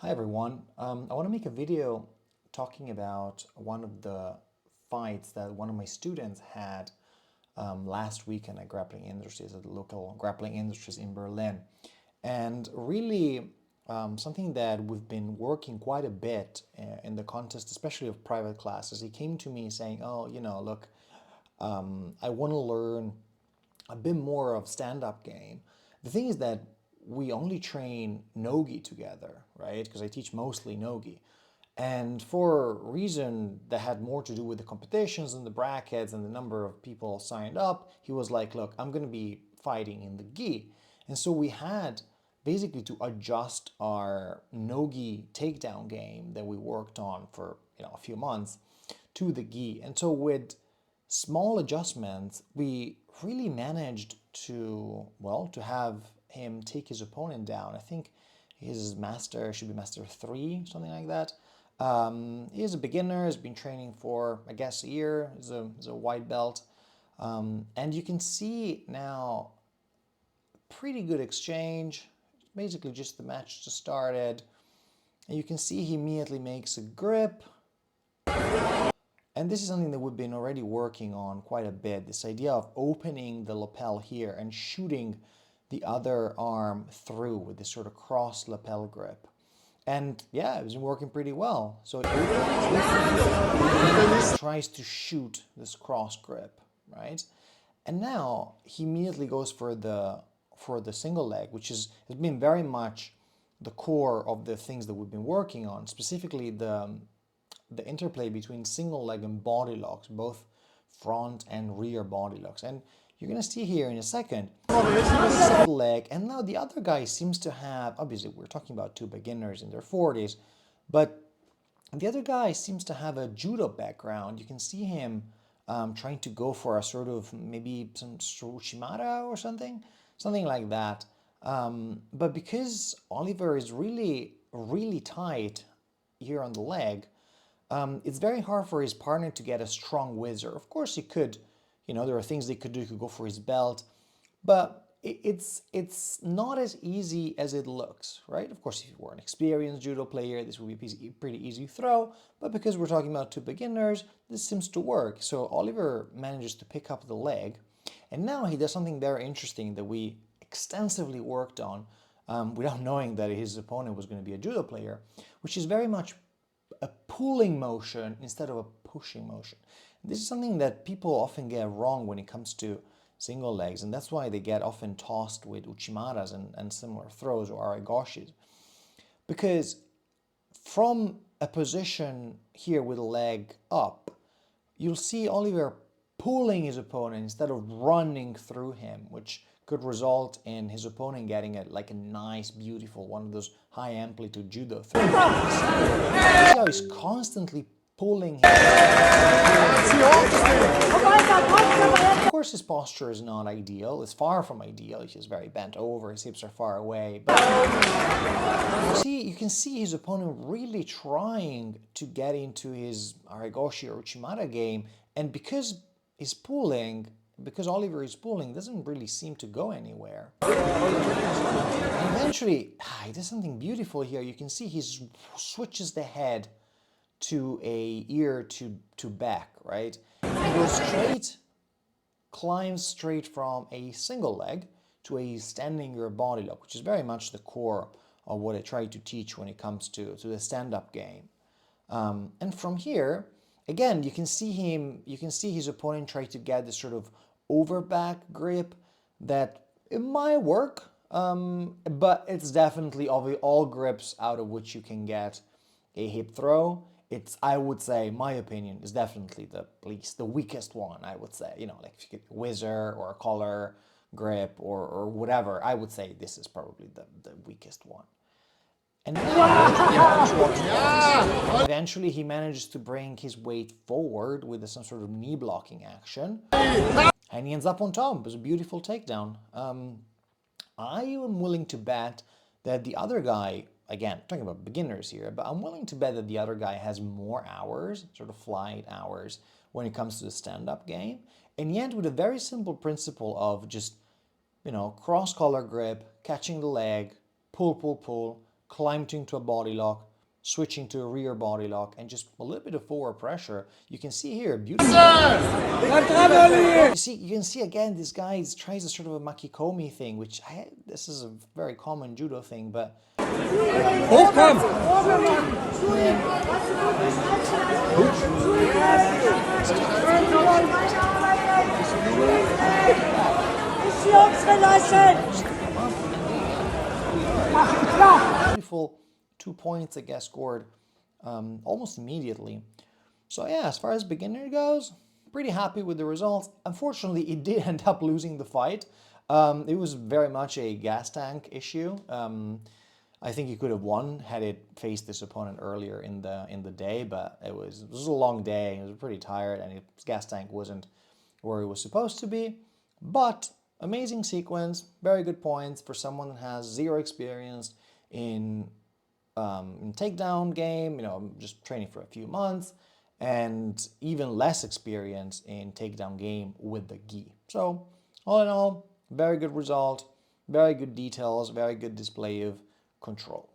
Hi everyone. I want to make a video talking about one of the fights that one of my students had last weekend at Grappling Industries, at the local Grappling Industries in Berlin. And really something that we've been working quite a bit in the context, especially of private classes. He came to me saying, oh, look, I want to learn a bit more of stand-up game. The thing is that we only train nogi together, right? Because I teach mostly nogi. And for a reason that had more to do with the competitions and the brackets and the number of people signed up, he was like, look, I'm going to be fighting in the gi. And so we had basically to adjust our nogi takedown game that we worked on for a few months to the gi. And so with small adjustments, we really managed to, well, to have him take his opponent down. I think his master should be master 3, something like that. He's a beginner, has been training for, I guess, a year. He's a white belt. And you can see now pretty good exchange. Basically just the match just started. And you can see he immediately makes a grip. And this is something that we've been already working on quite a bit, this idea of opening the lapel here and shooting the other arm through with this sort of cross lapel grip. And yeah, it was working pretty well. So it opens, tries to shoot this cross grip, right? And now he immediately goes for the single leg, which has been very much the core of the things that we've been working on, specifically the interplay between single leg and body locks, both front and rear body locks. And you're going to see here in a second, single leg, and now the other guy seems to have, obviously we're talking about two beginners in their 40s, but the other guy seems to have a judo background. You can see him trying to go for a sort of maybe some Uchimata or something like that. But because Oliver is really, really tight here on the leg, it's very hard for his partner to get a strong whizzer. Of course, he could, there are things they could do. He could go for his belt, but it's not as easy as it looks, right? Of course, if you were an experienced judo player, this would be a pretty easy throw, but because we're talking about two beginners, this seems to work. So Oliver manages to pick up the leg, and now he does something very interesting that we extensively worked on without knowing that his opponent was going to be a judo player, which is very much a pulling motion instead of a pushing motion. This is something that people often get wrong when it comes to single legs, and that's why they get often tossed with uchimaras and similar throws or arigoshis. Because from a position here with the leg up, you'll see Oliver pulling his opponent instead of running through him, which could result in his opponent getting a nice, beautiful, one of those high amplitude judo throws. See how he's constantly pulling him. Of course, his posture is not ideal. It's far from ideal. He's very bent over. His hips are far away. But you can see his opponent really trying to get into his arigoshi or uchimata game, and because Oliver is pulling, it doesn't really seem to go anywhere. And eventually, he does something beautiful here. You can see he switches the head to a ear to back, right? He goes straight, climbs straight from a single leg to a standing your body lock, which is very much the core of what I try to teach when it comes to the stand-up game. And from here, again, you can see his opponent try to get this sort of overback grip that it might work, but it's definitely of all grips out of which you can get a hip throw. I would say, my opinion, is definitely the weakest one, I would say. Like if you get a whizzer or a collar grip or whatever, I would say this is probably the weakest one. And eventually he manages to bring his weight forward with some sort of knee blocking action. And he ends up on top. It was a beautiful takedown. I am willing to bet that the other guy, again, talking about beginners here, but I'm willing to bet that the other guy has more hours, sort of flight hours, when it comes to the stand-up game. And yet with a very simple principle of just, cross-collar grip, catching the leg, pull, pull, pull, climbed into a body lock, switching to a rear body lock, and just a little bit of forward pressure. You can see here, beautiful. You can see again, this guy tries a sort of a makikomi thing, which this is a very common judo thing, but beautiful 2 points, I guess, scored almost immediately. So yeah, as far as beginner goes, pretty happy with the results. Unfortunately, it did end up losing the fight. It was very much a gas tank issue. I think he could have won had it faced this opponent earlier in the day, but it was a long day. He was pretty tired, and his gas tank wasn't where it was supposed to be. But amazing sequence, very good points for someone that has zero experience in takedown game. You know, just training for a few months, and even less experience in takedown game with the gi. So all in all, very good result, very good details, very good display of control.